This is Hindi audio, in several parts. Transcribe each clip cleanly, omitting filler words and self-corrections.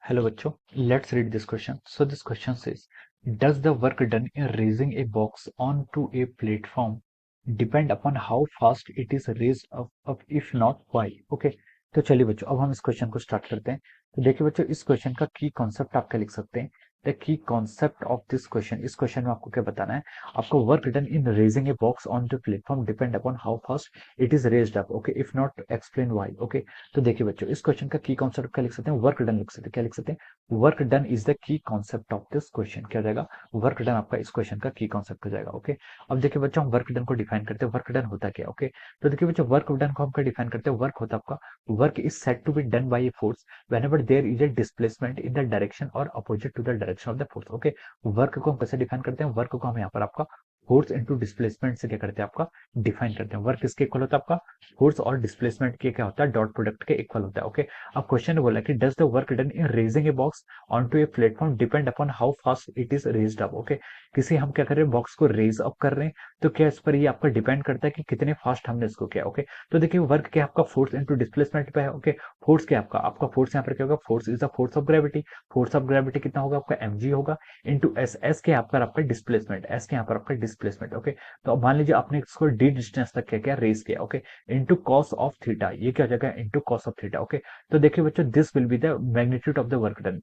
Hello bachcho, let's read this question. So this question says, does the work done in raising a box onto a platform depend upon how fast it is raised up if not why? Okay, तो चलिए बच्चों अब हम इस क्वेश्चन को स्टार्ट करते हैं। तो देखिए बच्चों इस क्वेश्चन का की कॉन्सेप्ट आप क्या लिख सकते हैं। The key concept of this question, इस क्वेश्चन में आपको क्या बताना है, आपको work done in raising a box on the platform depend upon how fast it is raised up. Okay, if not explain why. Okay, तो देखिए बच्चों इस क्वेश्चन का की कॉन्सेप्ट क्या लिख सकते हैं, वर्क डन लिख सकते हैं। क्या लिख सकते हैं, work done is the key concept of this question. क्या हो जाएगा, वर्क डन आपका इस क्वेश्चन का की कॉन्सेप्ट हो जाएगा। ओके, अब देखिए बच्चों हम वर्क डन को डिफाइन करते हैं, वर्क डन होता क्या। ओके, तो देखिए बच्चों वर्क डन को हम क्या डिफाइन करते हैं, वर्क होता है आपका, work is said to be done by a force whenever there is a displacement in the direction or opposite to the direction of the force। Okay, work को हम कैसे डिफाइन करते हैं, वर्क को हम यहाँ पर आपका फोर्स इनटू डिस्प्लेसमेंट से क्या करते हैं, आपका डिफाइन करते हैं। वर्क किसके इक्वल होता है, आपका फोर्स और डिस्प्लेसमेंट के क्या होता है, डॉट प्रोडक्ट के इक्वल होता है। ओके, अब क्वेश्चन ने बोला कि does the work done in raising a box onto a platform depend upon how fast it is raised up. Okay, किसी हम क्या कर रहे हैं, बॉक्स को रेज अप कर रहे हैं, तो क्या इस पर ये आपका डिपेंड करता है कि कितने फास्ट हमने इसको किया। ओके, तो देखिए वर्क क्या आपका फोर्स इनटू डिस्प्लेसमेंट पे है। ओके, फोर्स क्या आपका, आपका फोर्स यहाँ पर क्या होगा, force is the force of gravity. Force of gravity कितना होगा आपका, mg होगा, इनटू एस। एस के आपका डिस्प्लेसमेंट, एस के यहाँ पर आपका डिस्प्लेसमेंट। ओके, तो अब मान लीजिए आपने इसको डी डिस्टेंस तक क्या किया, रेस किया। Okay, into cos of theta, ये क्या हो जाएगा, into cos of theta. Okay, तो देखिए बच्चों this will be the magnitude of the work done.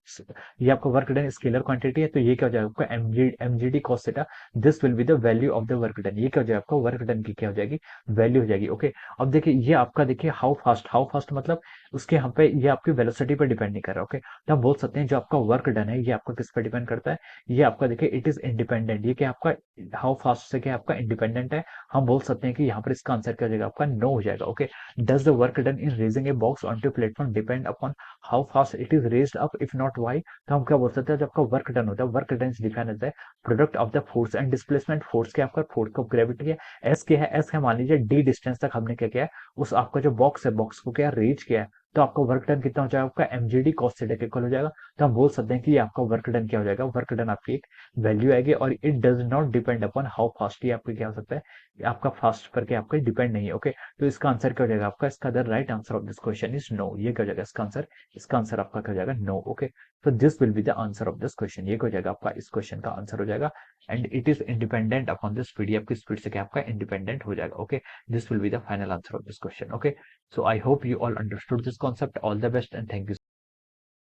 ये आपका वर्क डन स्केलर क्वांटिटी है, तो ये क्या हो जाएगा आपका mgd cos theta. This will be the value of the work done. ये क्या हो जाएगा आपका, वर्क डन की क्या हो जाएगी, वैल्यू हो जाएगी। ओके, अब देखिए ये आपका देखिए हाउ फास्ट, हाउ फास्ट मतलब उसके यहाँ पे ये आपकी वेलोसिटी पर डिपेंड नहीं कर रहा। ओके, तो हम बोल सकते हैं जो आपका वर्क डन है ये आपका किस पर डिपेंड करता है, ये आपका देखिए इट इज इंडिपेंडेंट। ये क्या आपका हाउ फास्ट से क्या आपका इंडिपेंडेंट है। हम बोल सकते हैं कि यहाँ पर इसका आंसर क्या हो जाएगा, आपका नो हो जाएगा। Okay, does the work done in raising a box onto platform depend upon how fast it is raised up if not why. तो हम क्या बोल सकते हैं, जब आपका वर्क डन होता है, work done is defined as the product of the force and displacement. Force क्या आपका, फोर्स ऑफ ग्रेविटी है। एस क्या है, एस है मान लीजिए डी डिस्टेंस तक हमने क्या किया है, उस आपका जो बॉक्स है, बॉक्स को क्या रेज किया है, तो आपका वर्क डन कितना हो जाएगा, आपका mgd cos थीटा के इक्वल हो जाएगा। तो हम बोल सकते हैं कि ये आपका वर्क डन क्या हो जाएगा, वर्क डन आपकी एक वैल्यू आएगी, और it does not depend upon how fast. ये आपका क्या हो सकता है, आपका फास्ट पर क्या आपका डिपेंड नहीं है। ओके, तो इसका आंसर क्या हो जाएगा आपका, इसका the right answer of this question is no. ये क्या हो जाएगा इसका आंसर, इसका आंसर आपका क्या हो जाएगा, नो। ओके, तो this will be the answer of this question. ये क्या हो जाएगा आपका, इस क्वेश्चन का आंसर हो जाएगा, and it is independent upon the speed. आपकी स्पीड से क्या आपका इंडिपेंडेंट हो जाएगा। Okay, this will be the final answer of this question. Okay, so I hope you all understood this concept. All the best and thank you.